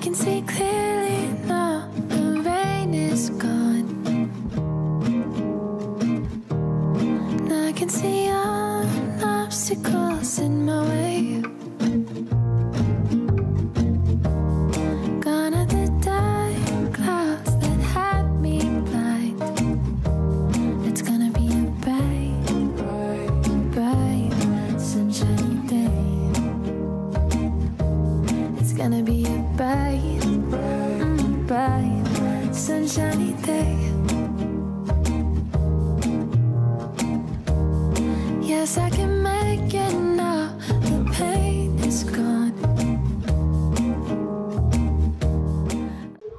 can see clearly now, the rain is gone. Now I can see all obstacles in my way. Gone are the dark clouds that had me blind. It's gonna be a bright, bright, sunshiny day. It's gonna be a bright, bright, sunshiny day. Yes, I can make it now, the pain is gone.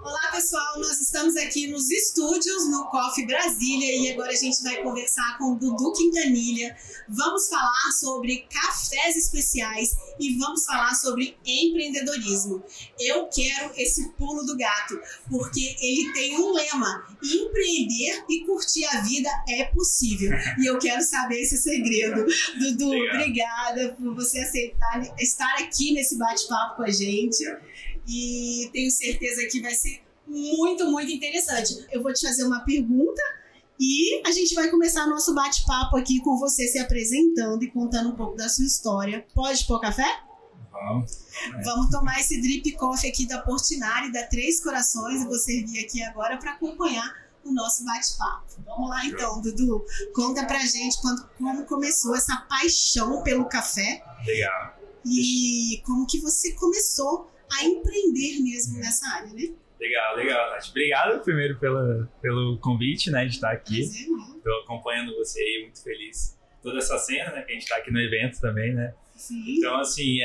Olá pessoal, nós estamos aqui nos estúdios no Coffee Brasília e agora a gente vai conversar com o Dudu Quintanilha. Vamos falar sobre cafés especiais e vamos falar sobre empreendedorismo. Eu quero esse pulo do gato, porque ele tem um lema: empreender e curtir a vida é possível. E eu quero saber esse segredo. Dudu, obrigada por você aceitar estar aqui nesse bate-papo com a gente. E tenho certeza que vai ser muito, muito interessante. Eu vou te fazer uma pergunta e a gente vai começar nosso bate-papo aqui com você se apresentando e contando um pouco da sua história. Pode pôr café? Vamos. Vamos tomar esse drip coffee aqui da Portinari, da Três Corações. Eu vou servir aqui agora para acompanhar o nosso bate-papo. Vamos lá então, Dudu. Conta pra gente como começou essa paixão pelo café. Legal. E como que você começou a empreender mesmo nessa área, né? Legal, Nath. Obrigado primeiro pelo convite, né, de estar aqui. Estou acompanhando você aí, muito feliz. Toda essa cena, né, que a gente está aqui no evento também, né? Sim. Então, assim,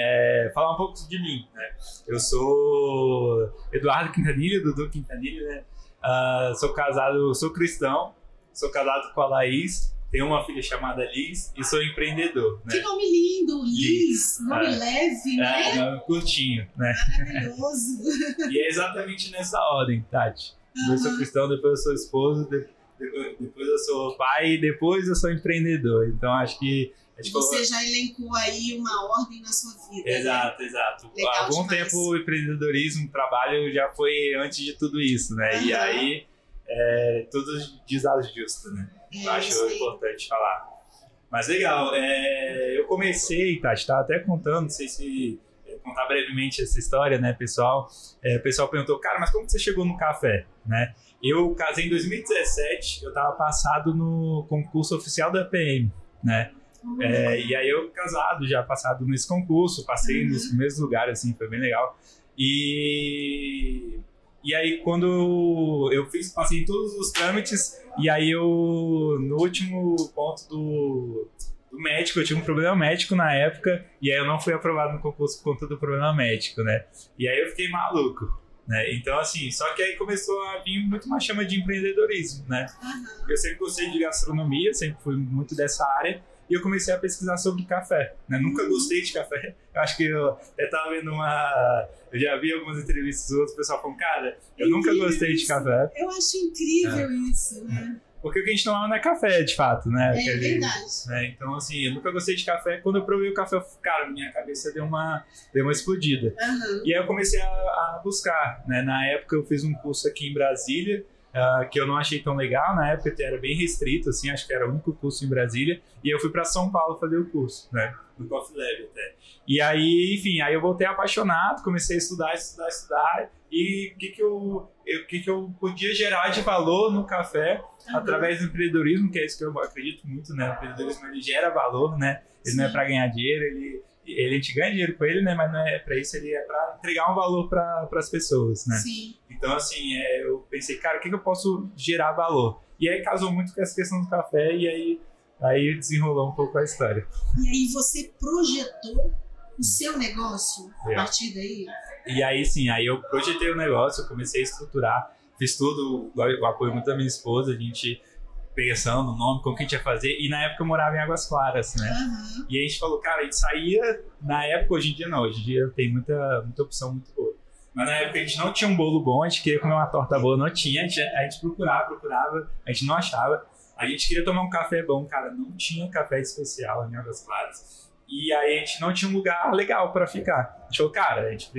falar um pouco de mim, né? Eu sou Eduardo Quintanilha, Dudu Quintanilha, né? Sou casado, sou cristão, sou casado com a Laís. Tenho uma filha chamada Liz e sou empreendedor, né? Que nome lindo, Liz, nome leve, né? Nome curtinho, né? Maravilhoso. E é exatamente nessa ordem, Tati. Eu sou cristão, depois eu sou esposo, depois eu sou pai e depois eu sou empreendedor. Então acho que... Você já elencou aí uma ordem na sua vida. Exato. Legal Há algum demais. tempo o empreendedorismo, o trabalho já foi antes de tudo isso, né? E aí tudo desajusta, né? Acho importante falar. Mas legal, eu comecei, Tati, estava até contando, não sei se contar brevemente essa história, né, pessoal? O pessoal perguntou, cara, mas como que você chegou no café, né? Eu casei em 2017, eu estava passado no concurso oficial da PM, né? E aí eu casado, já passado nesse concurso, passei nos primeiros lugares, assim, foi bem legal. E aí quando eu passei em todos os trâmites, e aí no último ponto do médico, eu tive um problema médico na época, e aí eu não fui aprovado no concurso por conta do problema médico, né? E aí eu fiquei maluco, né? Então assim, só que aí começou a vir muito uma chama de empreendedorismo, né? Eu sempre gostei de gastronomia, sempre fui muito dessa área, e eu comecei a pesquisar sobre café, né? Nunca gostei de café. Eu acho que eu até estava vendo eu já vi algumas entrevistas outras, o pessoal falando, cara, eu nunca gostei de café. Eu acho incrível isso, né? Porque o que a gente tomava não é café, de fato, né? É verdade. Né? Então, assim, eu nunca gostei de café. Quando eu provei o café, cara, minha cabeça deu uma explodida. E aí eu comecei a buscar, né? Na época eu fiz um curso aqui em Brasília, que eu não achei tão legal. Na época era bem restrito, assim, acho que era o único curso em Brasília. E eu fui para São Paulo fazer o curso, né? No Coffee Lab até. E aí, enfim, aí eu voltei apaixonado, comecei a estudar. E o que eu podia gerar de valor no café através do empreendedorismo, que é isso que eu acredito muito, né? O empreendedorismo, ele gera valor, né? Ele não é para ganhar dinheiro, a gente ganha dinheiro com ele, né? Mas não é para isso, ele é para entregar um valor para as pessoas, né? Sim. Então, assim, eu pensei, cara, o que eu posso gerar valor? E aí casou muito com essa questão do café, e aí desenrolou um pouco a história. E aí você projetou o seu negócio a partir daí? E aí, sim, aí eu projetei o negócio, eu comecei a estruturar, fiz tudo, o apoio muito da minha esposa, a gente pensando no nome, como que a gente ia fazer, e na época eu morava em Águas Claras, né? E aí a gente falou, cara, a gente saía, na época, hoje em dia não, hoje em dia tem muita opção muito boa. Mas na época a gente não tinha um bolo bom, a gente queria comer uma torta boa, não tinha, a gente procurava, a gente não achava. A gente queria tomar um café bom, cara, não tinha café especial em Águas Claras. E aí a gente não tinha um lugar legal para ficar. A gente falou, cara, a gente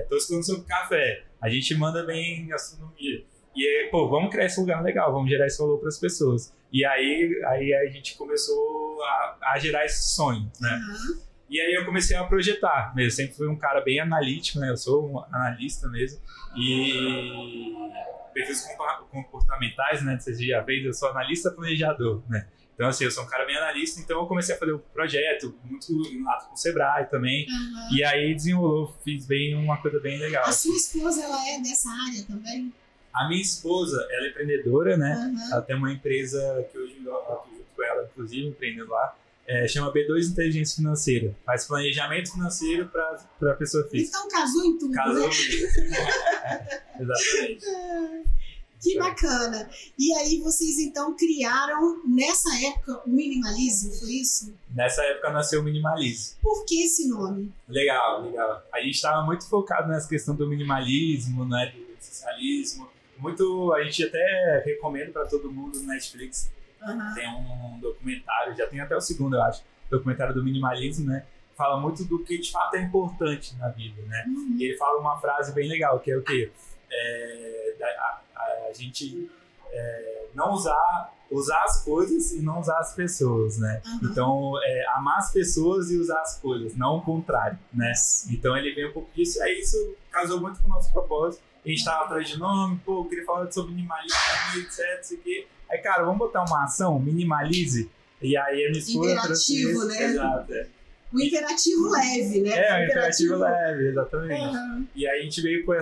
tô estudando sobre café, a gente manda bem em gastronomia. E aí, pô, vamos criar esse lugar legal, vamos gerar esse valor para as pessoas. E aí a gente começou a gerar esse sonho, né? Uhum. E aí eu comecei a projetar mesmo. Sempre fui um cara bem analítico, né? Eu sou um analista mesmo. E perfis comportamentais, né? Vocês já viram, eu sou analista planejador, né? Então, assim, eu sou um cara bem analista, então eu comecei a fazer um projeto, muito lá com o Sebrae também. Uhum. E aí desenrolou, fiz bem uma coisa bem legal. A sua esposa, ela é dessa área também? A minha esposa, ela é empreendedora, né? Uhum. Ela tem uma empresa que hoje eu atuo junto com ela, inclusive, empreendendo lá. Chama B2 Inteligência Financeira. Faz planejamento financeiro para a pessoa física. Então casou em tudo, Casou né? Exatamente. Que bacana. E aí vocês então criaram, nessa época, o Minimalize, foi isso? Nessa época nasceu o Minimalize. Por que esse nome? Legal, legal. A gente estava muito focado nessa questão do minimalismo, né, do socialismo. A gente até recomenda para todo mundo no Netflix. Uhum. Tem um documentário, já tem até o segundo, eu acho, documentário do minimalismo, né? Fala muito do que de fato é importante na vida, né? Uhum. E ele fala uma frase bem legal, que é o quê? A gente não usar as coisas e não usar as pessoas, né? Uhum. Então, amar as pessoas e usar as coisas, não o contrário, né? Então, ele vem um pouco disso, e aí isso casou muito com o nosso propósito. A gente estava atrás de nome, pô, eu queria falar sobre minimalismo, etc, isso aqui. Aí, cara, vamos botar uma ação, Minimalize, e aí a minha esposa... Imperativo, né? Exato, O imperativo leve, né? o imperativo leve, exatamente. Uhum. E aí a gente veio com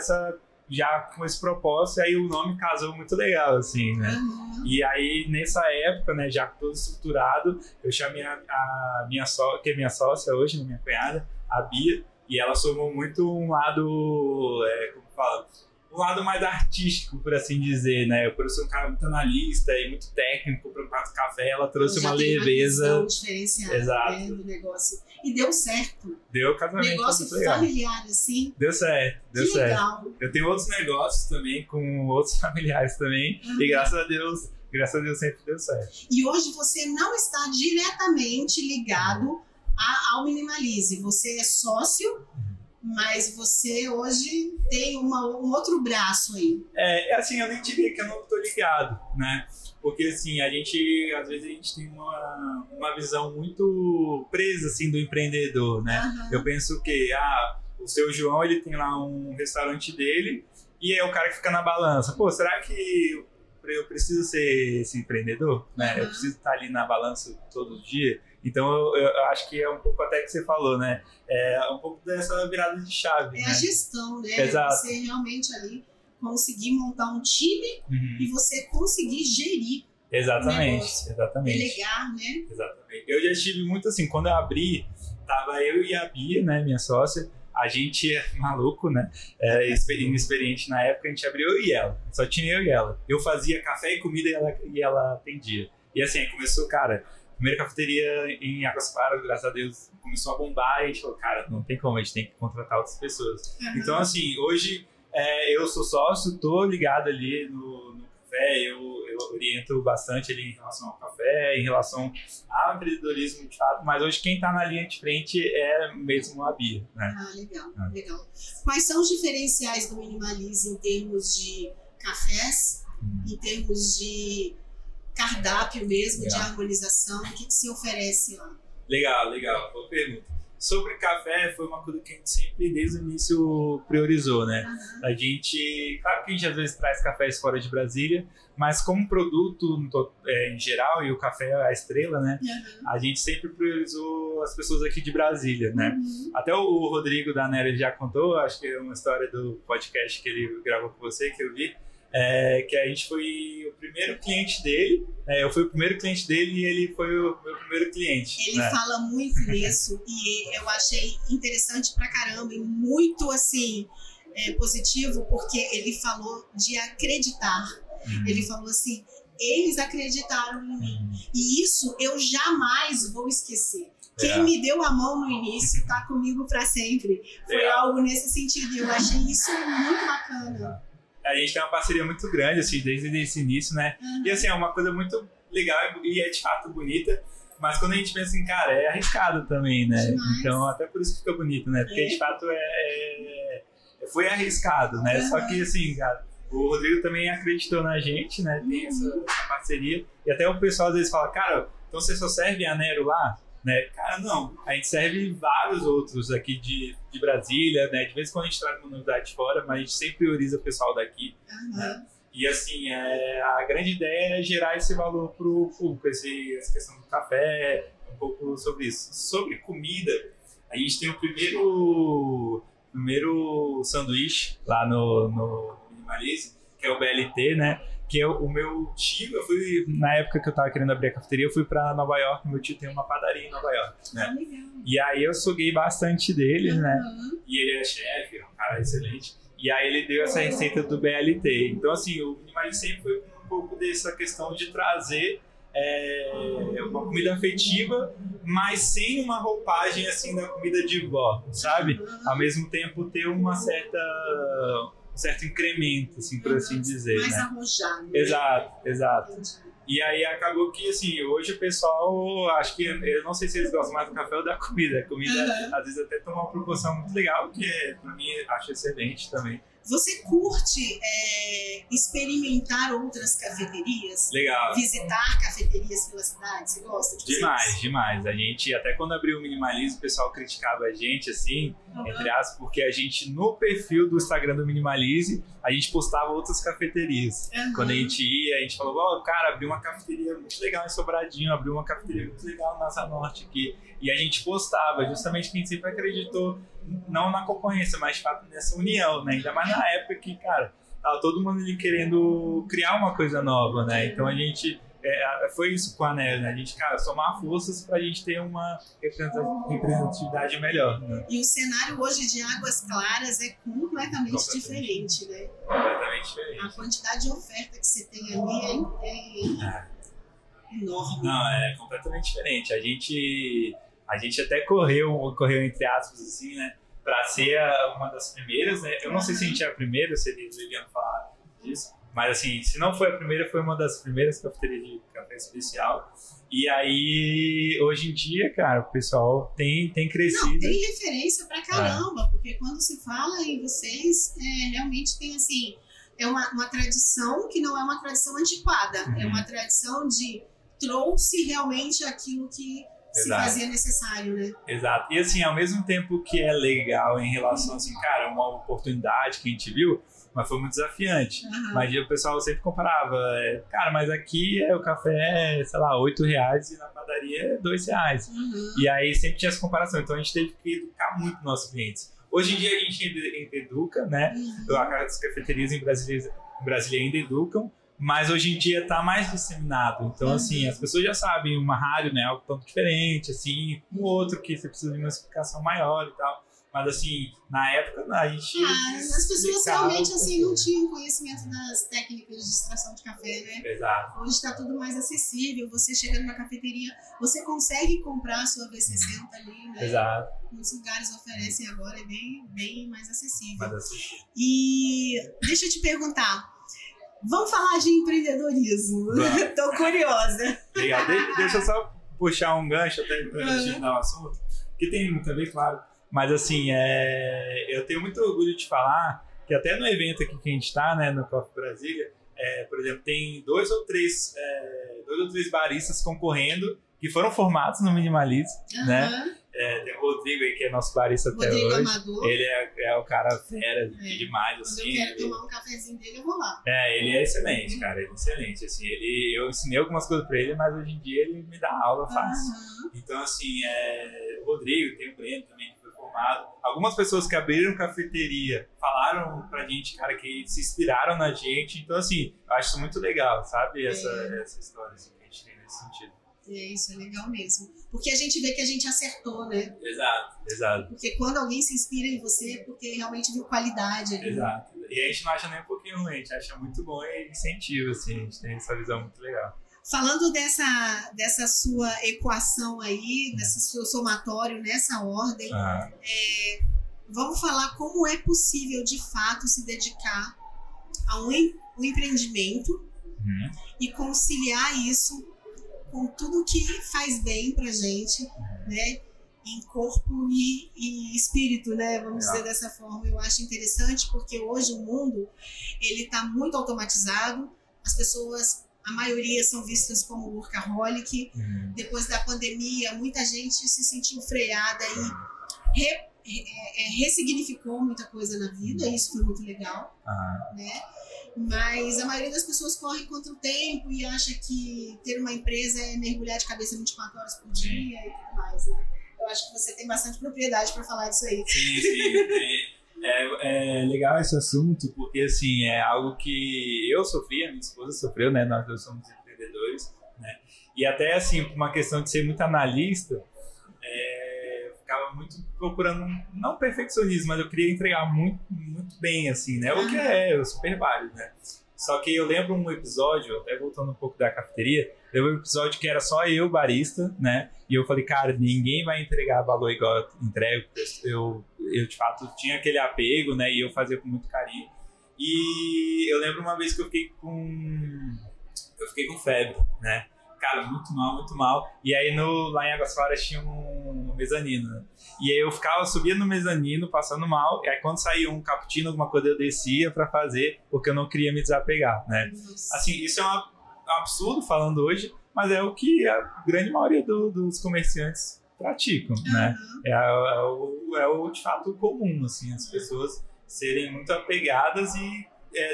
esse propósito, e aí o nome casou muito legal, assim, né? Uhum. E aí, nessa época, né, já todo estruturado, eu chamei a minha sócia, que é minha sócia hoje, né, minha cunhada, a Bia, e ela somou muito um lado, como fala, um lado mais artístico, por assim dizer, né? Eu ser um cara muito analista e muito técnico, preocupado com café, ela trouxe uma leveza. Uma diferenciada, exato, né, do negócio. E deu certo. Deu casamento. Negócio familiar, assim. Deu certo, deu certo. Legal. Eu tenho outros negócios também, com outros familiares também, e graças a Deus sempre deu certo. E hoje você não está diretamente ligado ao Minimalize. Você é sócio, mas você hoje tem um outro braço aí. Assim, eu nem diria que eu não estou ligado, né? Porque, assim, às vezes a gente tem uma visão muito presa, assim, do empreendedor, né? Uhum. Eu penso que, o seu João, ele tem lá um restaurante dele e é o cara que fica na balança. Pô, será que eu preciso ser esse empreendedor? Né? Eu preciso estar ali na balança todo dia? Então, eu acho que é um pouco até que você falou, né? É um pouco dessa virada de chave, né? A gestão, né? Exato. Você realmente ali conseguir montar um time e você conseguir gerir exatamente. delegar, né? Exatamente. Eu já estive muito assim, quando eu abri, tava eu e a Bia, né, minha sócia, a gente é maluco, né, inexperiente na época, a gente abriu eu e ela, só tinha eu e ela. Eu fazia café e comida e ela atendia. E assim, começou, cara, a primeira cafeteria em Águas Claras, graças a Deus, começou a bombar e a gente falou, cara, não tem como, a gente tem que contratar outras pessoas. Então, assim, hoje eu sou sócio, tô ligado ali no café, eu oriento bastante ali em relação ao café, em relação ao empreendedorismo de fato, mas hoje quem tá na linha de frente é mesmo a Bia, né? Legal. Quais são os diferenciais do Minimalize em termos de cafés, em termos de cardápio mesmo, de harmonização? O que se oferece lá? Legal, boa pergunta. Sobre café, foi uma coisa que a gente sempre, desde o início, priorizou, né? A gente, claro que a gente às vezes traz cafés fora de Brasília, mas como produto em geral, e o café é a estrela, né? A gente sempre priorizou as pessoas aqui de Brasília, né? Até o Rodrigo da Nera já contou, acho que é uma história do podcast que ele gravou com você, que eu vi, que a gente foi o primeiro cliente dele, eu fui o primeiro cliente dele e ele foi o meu primeiro cliente. Ele fala muito nisso e eu achei interessante pra caramba e muito assim positivo, porque ele falou de acreditar. Ele falou assim, eles acreditaram em mim e isso eu jamais vou esquecer. Quem me deu a mão no início está comigo para sempre. Foi algo nesse sentido e eu achei isso muito bacana. A gente tem uma parceria muito grande, assim, desde esse início, né? E, assim, é uma coisa muito legal e é, de fato, bonita. Mas quando a gente pensa em, cara, é arriscado também, né? Demais. Então, até por isso que fica bonito, né? Porque, de fato, foi arriscado, né? Só que, assim, cara, o Rodrigo também acreditou na gente, né? Tem essa parceria. E até o pessoal às vezes fala, cara, então você só serve a Nero lá? Né? Cara, não. A gente serve vários outros aqui de Brasília, né? De vez em quando a gente traz uma novidade de fora, mas a gente sempre prioriza o pessoal daqui. Né? E assim, a grande ideia é gerar esse valor pro público, essa questão do café, um pouco sobre isso. Sobre comida, a gente tem o primeiro sanduíche lá no Minimalize, que é o BLT, né? Que é o meu tio, na época que eu tava querendo abrir a cafeteria, eu fui pra Nova York, meu tio tem uma padaria em Nova York, né? E aí eu suguei bastante dele, né? E ele é chefe, é um cara excelente. E aí ele deu essa receita do BLT. Então, assim, o Minimalize sempre foi um pouco dessa questão de trazer uma comida afetiva, mas sem uma roupagem, assim, da comida de vó, sabe? Ao mesmo tempo ter um certo incremento, assim, por assim dizer, mais né? arrojado. Exato. E aí acabou que, assim, hoje o pessoal, acho que, eu não sei se eles gostam mais do café ou da comida. A comida, às vezes, até toma uma proporção muito legal, que pra mim, acho excelente também. Você curte experimentar outras cafeterias? Legal. Visitar cafeterias pela cidade? Você gosta de Demais. A gente, até quando abriu o Minimalize, o pessoal criticava a gente, assim, entre aspas, porque a gente, no perfil do Instagram do Minimalize, a gente postava outras cafeterias. Quando a gente ia, a gente falou, cara, abriu uma cafeteria muito legal em Sobradinho, abriu uma cafeteria muito legal na Asa Norte aqui. E a gente postava, justamente quem sempre acreditou, não na concorrência, mas de fato nessa união, né? Ainda mais na época que, cara, tava todo mundo ali querendo criar uma coisa nova, né? Então a gente, foi isso com a Nero, né? A gente, cara, somar forças pra gente ter uma representatividade melhor, né? E o cenário hoje de Águas Claras é completamente diferente, né? Completamente diferente. A quantidade de oferta que você tem ali é enorme. Não, é completamente diferente. A gente até correu entre aspas, assim, né? Pra ser uma das primeiras, né? Eu não sei se a gente é a primeira, se eles deveriam falar disso. Mas, assim, se não foi a primeira, foi uma das primeiras cafeterias de café especial. E aí, hoje em dia, cara, o pessoal tem crescido. Não, tem referência pra caramba. Porque quando se fala em vocês, realmente tem, assim... É uma tradição que não é uma tradição antiquada. É uma tradição trouxe realmente aquilo que se fazia necessário, né? Exato. E assim, ao mesmo tempo que é legal em relação, assim, cara, uma oportunidade que a gente viu, mas foi muito desafiante. Mas o pessoal sempre comparava, cara, mas aqui o café é, sei lá, R$8 e na padaria é R$2. E aí sempre tinha essa comparação. Então a gente teve que educar muito nossos clientes. Hoje em dia a gente educa, né? As cafeterias em Brasília ainda educam, mas hoje em dia está mais disseminado. Então, assim, as pessoas já sabem, uma rádio, né, algo tão diferente, assim, um outro que você precisa de uma explicação maior e tal. Mas, assim, na época, a gente... as pessoas realmente, assim, não tinham conhecimento das técnicas de extração de café, né? Exato. Hoje está tudo mais acessível. Você chega numa cafeteria, você consegue comprar a sua V60 ali, né? Exato. Muitos lugares oferecem agora, é bem mais acessível. Mas, E deixa eu te perguntar, vamos falar de empreendedorismo. Tô curiosa. Legal. Deixa eu só puxar um gancho até pra gente dar um assunto, que tem muito a ver, claro. Mas assim, eu tenho muito orgulho de falar que até no evento aqui que a gente está, né, no Coffee Brasília, por exemplo, tem dois ou três baristas concorrendo que foram formados no Minimalize, né? Tem o Rodrigo aí, que é nosso barista até hoje. Amador. Ele é o cara fera demais, Quando assim. eu quero tomar um cafezinho dele, eu vou lá. Ele é excelente, cara, ele é excelente, assim, eu ensinei algumas coisas pra ele, mas hoje em dia ele me dá aula fácil. Então, assim, o Rodrigo, tem o Breno também, que foi formado. Algumas pessoas que abriram cafeteria falaram pra gente, cara, que se inspiraram na gente. Então, assim, eu acho isso muito legal, sabe, essa história, assim, que a gente tem nesse sentido. Isso é legal mesmo. Porque a gente vê que a gente acertou, né? Exato. Porque quando alguém se inspira em você, é porque realmente viu qualidade ali. Exato. E a gente não acha nem um pouquinho ruim, a gente acha muito bom e incentiva, assim, a gente tem essa visão muito legal. Falando dessa sua equação aí, desse seu somatório nessa ordem, vamos falar como é possível, de fato, se dedicar a um empreendimento e conciliar isso com tudo que faz bem pra gente, né? Em corpo e espírito, né? Vamos dizer dessa forma. Eu acho interessante porque hoje o mundo ele está muito automatizado. As pessoas, a maioria são vistas como workaholic. Depois da pandemia, muita gente se sentiu freada e ressignificou muita coisa na vida. Isso foi muito legal, né? Mas a maioria das pessoas corre contra o tempo e acha que ter uma empresa é mergulhar de cabeça 24 horas por dia e tudo mais, né? Eu acho que você tem bastante propriedade para falar disso aí. Sim. É legal esse assunto, porque assim, é algo que eu sofri, a minha esposa sofreu, né? Nós dois somos empreendedores, né? E até assim, por uma questão de ser muito analista, eu ficava muito procurando, não perfeccionismo, mas eu queria entregar muito, muito bem, assim, né? O que é super válido, né? Só que eu lembro um episódio, até voltando um pouco da cafeteria, lembro um episódio que era só eu, barista, né? E eu falei, cara, ninguém vai entregar valor igual eu entrego. Eu de fato, tinha aquele apego, né? E eu fazia com muito carinho. E eu lembro uma vez que eu fiquei com febre, né? Cara, muito mal, muito mal. E aí lá em Águas Claras tinha um mezanino, né? E aí eu subia no mezanino, passando mal. E aí quando saía um cappuccino, alguma coisa, eu descia pra fazer, porque eu não queria me desapegar, né? Assim, isso é um absurdo falando hoje, mas é o que a grande maioria dos comerciantes praticam, né? É o de fato comum, assim, as pessoas serem muito apegadas e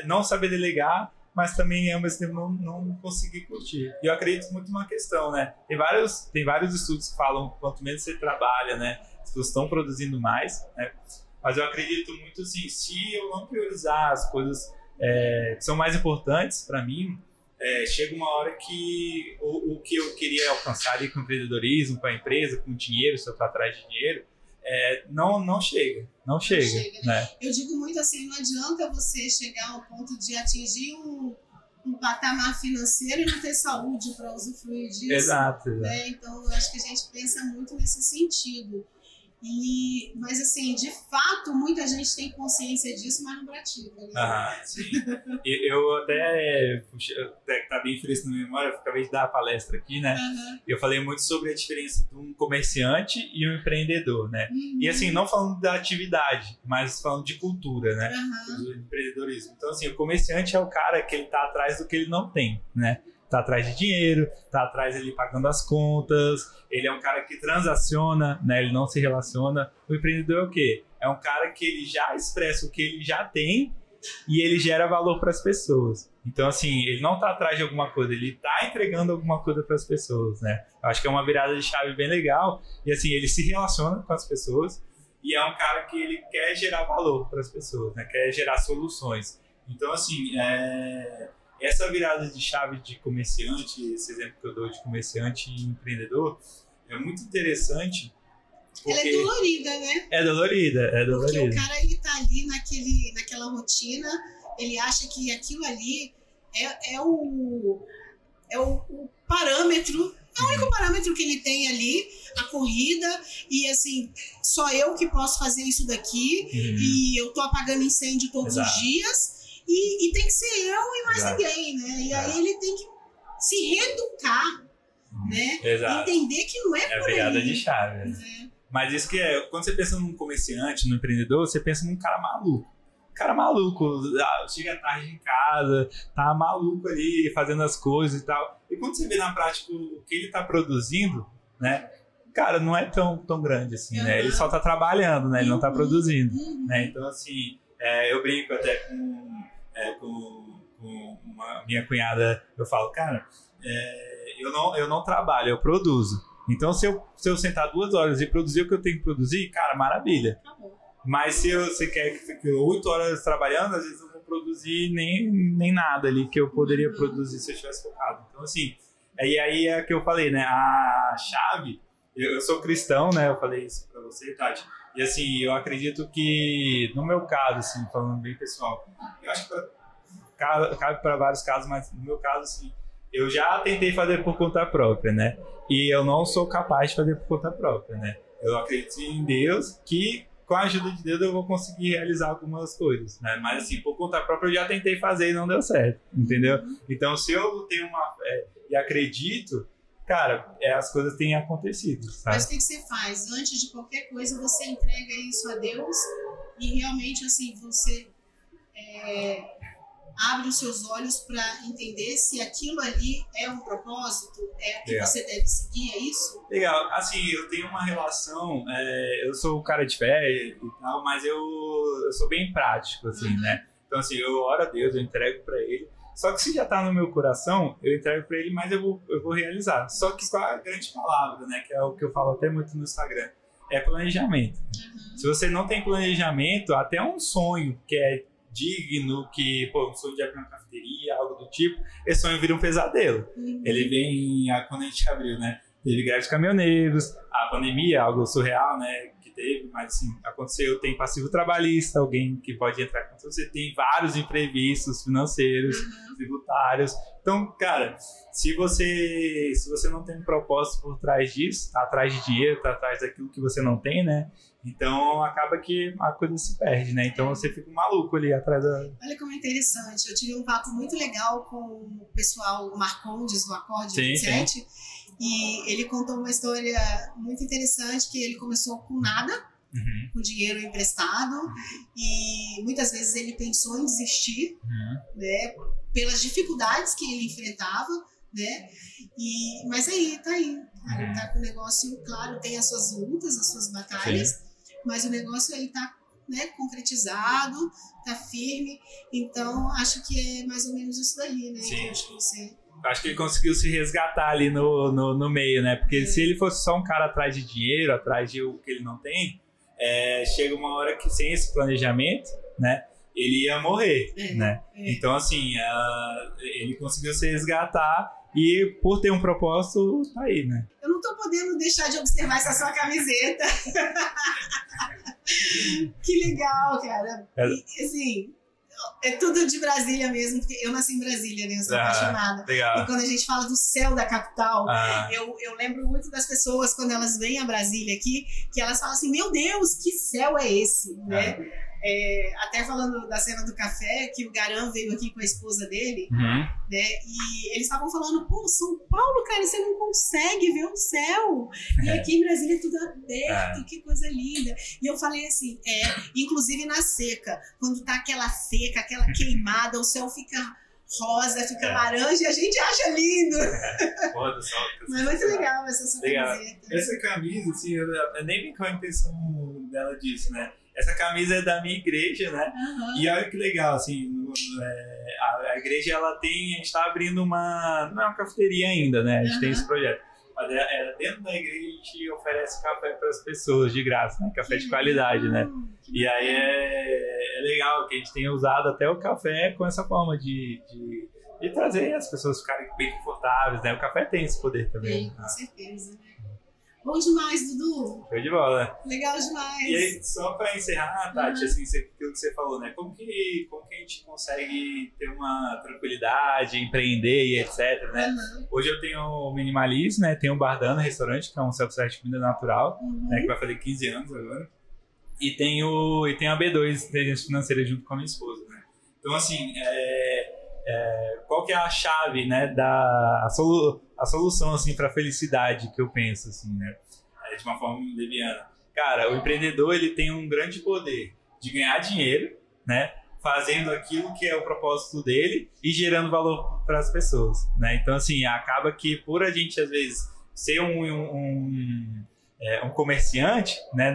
não saber delegar, mas também ao mesmo tempo não conseguir curtir. E eu acredito muito numa questão, né? Tem vários estudos que falam que quanto menos você trabalha, né? As pessoas estão produzindo mais, né? Mas eu acredito muito assim, se eu não priorizar as coisas que são mais importantes para mim, chega uma hora que o que eu queria alcançar ali com o empreendedorismo, com a empresa, com o dinheiro, se eu estou atrás de dinheiro, não chega, né? Eu digo muito assim, não adianta você chegar ao ponto de atingir um patamar financeiro e não ter saúde para usufruir disso. Exato. Né? Então, eu acho que a gente pensa muito nesse sentido. Mas assim, de fato, muita gente tem consciência disso, mas não pratica, né? Sim. Eu até tá bem fresco na minha memória, eu acabei de dar a palestra aqui, né? Eu falei muito sobre a diferença de um comerciante e um empreendedor, né? E assim, não falando da atividade, mas falando de cultura, né? Do empreendedorismo. Então assim, o comerciante é o cara que ele tá atrás do que ele não tem, né? Tá atrás de dinheiro, tá atrás ele pagando as contas, ele é um cara que transaciona, né? Ele não se relaciona. O empreendedor é o quê? É um cara que ele já expressa o que ele já tem e ele gera valor para as pessoas. Então, assim, ele não tá atrás de alguma coisa, ele tá entregando alguma coisa para as pessoas, né? Eu acho que é uma virada de chave bem legal. E, assim, ele se relaciona com as pessoas e é um cara que ele quer gerar valor para as pessoas, né? Quer gerar soluções. Então, assim, essa virada de chave de comerciante, esse exemplo que eu dou de comerciante e empreendedor, é muito interessante. Ela é dolorida, né? É dolorida. Porque o cara, ele tá ali naquela rotina, ele acha que aquilo ali é o parâmetro, é o único parâmetro que ele tem ali, a corrida, e assim, só eu que posso fazer isso daqui, e eu tô apagando incêndio todos os dias. E tem que ser eu e mais ninguém, né? E aí ele tem que se reeducar, né? Entender que não é por aí. É a virada de chave. Né? Mas isso que quando você pensa num comerciante, num empreendedor, você pensa num cara maluco. Cara maluco, chega tarde em casa, tá maluco ali, fazendo as coisas e tal. E quando você vê na prática o que ele tá produzindo, né? Cara, não é tão grande assim, né? Ele só tá trabalhando, né? Ele não tá produzindo, né? Então, assim, eu brinco até com minha cunhada, eu falo, cara, eu não trabalho, eu produzo. Então, se eu sentar 2 horas e produzir o que eu tenho que produzir, cara, maravilha. Mas se você quer que fique 8 horas trabalhando, às vezes eu não vou produzir nem nada ali que eu poderia produzir se eu estivesse focado. Então, assim, e aí é que eu falei, né? A chave, eu sou cristão, né? Eu falei isso pra você, Tati. E assim, eu acredito que, no meu caso, assim, falando bem pessoal, eu acho que cabe para vários casos, mas no meu caso, assim, eu já tentei fazer por conta própria, né? E eu não sou capaz de fazer por conta própria, né? Eu acredito em Deus que, com a ajuda de Deus, eu vou conseguir realizar algumas coisas, né? Mas, assim, por conta própria, eu já tentei fazer e não deu certo, entendeu? Então, se eu tenho uma fé e acredito, cara, as coisas têm acontecido, sabe? Mas o que você faz? Antes de qualquer coisa, você entrega isso a Deus e realmente, assim, você abre os seus olhos para entender se aquilo ali é um propósito, é o que você deve seguir, é isso? Legal. Assim, eu tenho uma relação, eu sou um cara de fé e tal, mas eu sou bem prático, assim, né? Então, assim, eu oro a Deus, eu entrego para Ele. Só que se já tá no meu coração, eu entrego para Ele, mas eu vou realizar. Só que com a grande palavra, né? Que é o que eu falo até muito no Instagram. É planejamento. Se você não tem planejamento, até um sonho que é digno, que, pô, um sonho de abrir uma cafeteria, algo do tipo, esse sonho vira um pesadelo. Ele vem, quando a gente abriu, né? Teve greve de caminhoneiros, a pandemia, algo surreal, né? Que teve, mas assim, aconteceu. Tem passivo trabalhista, alguém que pode entrar com você. Tem vários imprevistos financeiros, tributários. Então, cara, se você não tem um propósito por trás disso, tá atrás de dinheiro, tá atrás daquilo que você não tem, né? Então acaba que a coisa se perde, né? Então você fica um maluco ali atrás da... Olha como é interessante. Eu tive um papo muito legal com o pessoal, o Marcondes, do Acorde 27, e ele contou uma história muito interessante, que ele começou com nada, com dinheiro emprestado, e muitas vezes ele pensou em desistir, né? Pelas dificuldades que ele enfrentava, né? Mas aí, tá aí. Ele tá com o negócio, claro, tem as suas lutas, as suas batalhas, mas o negócio aí tá, né, concretizado, tá firme. Então, acho que é mais ou menos isso daí, né? Sim. Que Acho que ele conseguiu se resgatar ali no meio, né? Porque se ele fosse só um cara atrás de dinheiro, atrás de o que ele não tem, chega uma hora que sem esse planejamento, né? Ele ia morrer, né? Então, assim, ele conseguiu se resgatar e por ter um propósito, tá aí, né? Eu não tô podendo deixar de observar essa sua camiseta. Que legal, cara. E, assim, é tudo de Brasília mesmo, porque eu nasci em Brasília, né? Eu sou apaixonada. Legal. E quando a gente fala do céu da capital, eu lembro muito das pessoas, quando elas vêm a Brasília aqui, que elas falam assim, meu Deus, que céu é esse, né? Até falando da cena do café, que o Garan veio aqui com a esposa dele, né? E eles estavam falando, pô, São Paulo, cara, você não consegue ver o céu. E aqui em Brasília é tudo aberto, que coisa linda. E eu falei assim, inclusive na seca, quando tá aquela seca, aquela queimada, o céu fica rosa, fica laranja e a gente acha lindo. Mas muito legal essa sua camiseta. Essa camisa, assim, eu nem vi qual a intenção dela disso, né? Essa camisa é da minha igreja, né? E olha que legal, assim, a igreja, ela tem, a gente tá abrindo não é uma cafeteria ainda, né? A gente tem esse projeto. Mas dentro da igreja a gente oferece café para as pessoas de graça, né? Café de qualidade, né? E aí é legal que a gente tenha usado até o café com essa forma de trazer as pessoas ficarem bem confortáveis, né? O café tem esse poder também. Tem, com certeza. Bom demais, Dudu. Foi de bola. Legal demais. E aí, só para encerrar, Tati, assim, aquilo que você falou, né? Como que a gente consegue ter uma tranquilidade, empreender e etc, né? Hoje eu tenho o Minimalismo, né? Tenho o Bardana Restaurante, que é um self-service de comida natural, né? Que vai fazer 15 anos agora. E tenho a B2, Inteligência Financeira, junto com a minha esposa, né? Então, assim, qual que é a chave, né? A solução, assim, para a felicidade que eu penso, assim, né? De uma forma leviana. Cara, o empreendedor, ele tem um grande poder de ganhar dinheiro, né? Fazendo aquilo que é o propósito dele e gerando valor para as pessoas, né? Então, assim, acaba que por a gente, às vezes, ser um comerciante, né?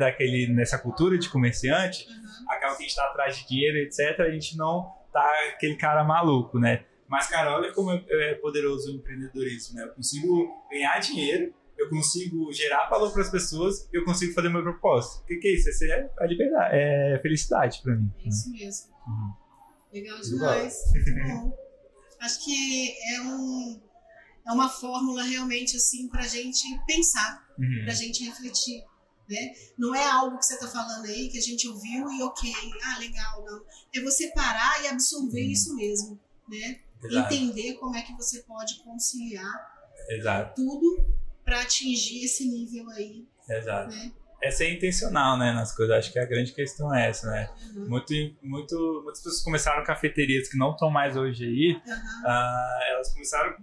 Nessa cultura de comerciante, acaba que a gente está atrás de dinheiro, etc. A gente não tá aquele cara maluco, né? Mas, cara, olha como é poderoso o empreendedorismo, né? Eu consigo ganhar dinheiro, eu consigo gerar valor para as pessoas e eu consigo fazer meu propósito. O que é isso? Isso é a liberdade, é felicidade para mim. É isso mesmo. Legal demais. Muito bom. Acho que é uma fórmula realmente assim para a gente pensar, para a gente refletir. Né? Não é algo que você está falando aí que a gente ouviu e legal, não. É você parar e absorver isso mesmo, né? Exato. Entender como é que você pode conciliar tudo para atingir esse nível aí. Exato. Né? É ser intencional, né, nas coisas. Acho que a grande questão é essa, né? Muitas pessoas começaram cafeterias que não estão mais hoje aí, elas começaram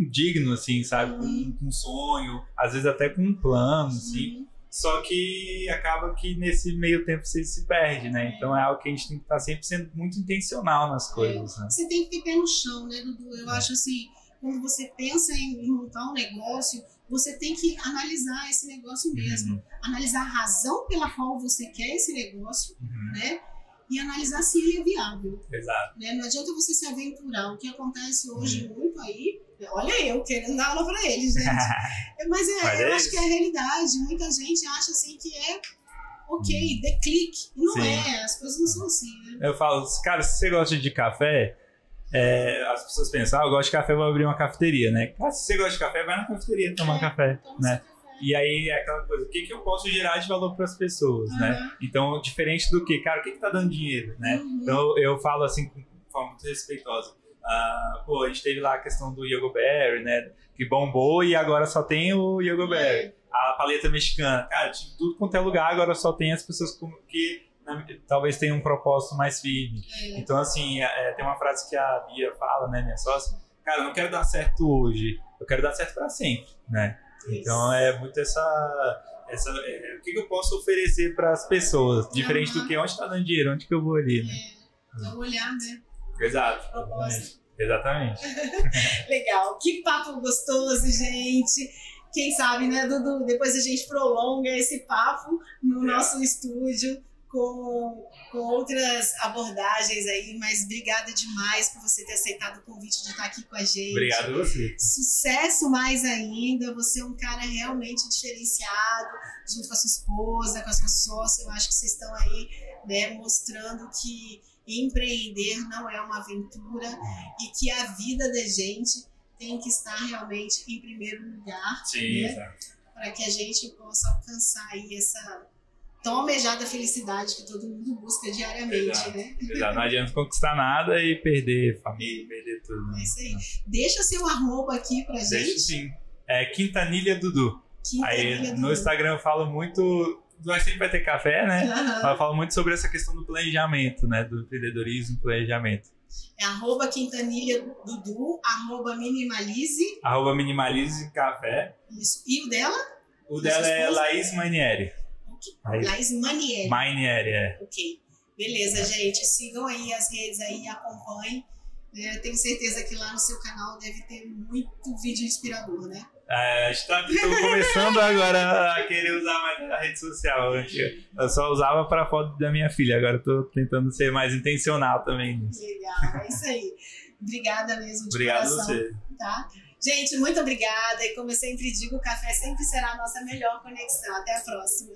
digno, assim, sabe? Com um sonho, às vezes até com um plano, assim. Só que acaba que nesse meio tempo você se perde, né? Então é algo que a gente tem que estar sempre sendo muito intencional nas coisas, né? Você tem que ter pé no chão, né, Dudu? Eu acho assim, quando você pensa em montar um negócio, você tem que analisar esse negócio mesmo. Analisar a razão pela qual você quer esse negócio, né? E analisar se ele é viável. Exato. Né? Não adianta você se aventurar. O que acontece hoje muito aí, olha eu querendo dar aula pra eles, gente. Mas eu acho que é a realidade. Muita gente acha assim que é ok, dê clique. E não é, as coisas não são assim, né? Eu falo, cara, se você gosta de café, as pessoas pensam, eu gosto de café, vou abrir uma cafeteria, né? Cara, se você gosta de café, vai na cafeteria tomar café, né? E aí é aquela coisa, o que eu posso gerar de valor para as pessoas, né? Então, diferente do que, cara, o que tá dando dinheiro, né? Então, eu falo assim, com forma muito respeitosa. A gente teve lá a questão do Yogo Berry, né? Que bombou e agora só tem o Yogo Berry. A paleta mexicana, cara, de tudo quanto é lugar, agora só tem as pessoas que talvez tenham um propósito mais firme. Então, assim, tem uma frase que a Bia fala, né, minha sócia, cara, eu não quero dar certo hoje, eu quero dar certo para sempre, né? Então é muito o que eu posso oferecer para as pessoas, diferente do que onde está dando dinheiro, onde que eu vou ali, né? É o olhar, né? Exato. Exatamente. Legal. Que papo gostoso, gente. Quem sabe, né, Dudu? Depois a gente prolonga esse papo no nosso estúdio com outras abordagens aí, mas obrigada demais por você ter aceitado o convite de estar aqui com a gente. Obrigado a você. Sucesso mais ainda, você é um cara realmente diferenciado, junto com a sua esposa, com a sua sócia, eu acho que vocês estão aí, né, mostrando que empreender não é uma aventura e que a vida da gente tem que estar realmente em primeiro lugar, né, para que a gente possa alcançar aí essa tão almejada felicidade que todo mundo busca diariamente, né? Exato. Não adianta conquistar nada e perder família, perder tudo. Né? É isso aí. Deixa seu arroba aqui pra gente. Deixa sim. Quintanilha Dudu. Quintanilha Dudu. No Instagram eu falo muito, nós sempre vai ter café, né? Eu falo muito sobre essa questão do planejamento, né? Do empreendedorismo, planejamento. É @Quintanilha Dudu, @Minimalize. @Minimalize Café. Isso. E o dela? O dela é Laís Manieri. Laís Manieri. Manieri, Ok. Beleza, gente. Sigam aí as redes aí, acompanhem. Tenho certeza que lá no seu canal deve ter muito vídeo inspirador, né? Estou começando agora a querer usar mais a rede social. Eu só usava para foto da minha filha, agora estou tentando ser mais intencional também. Legal, é isso aí. Obrigada mesmo de Obrigado coração. Obrigado a você. Tá? Gente, muito obrigada. E como eu sempre digo, o café sempre será a nossa melhor conexão. Até a próxima.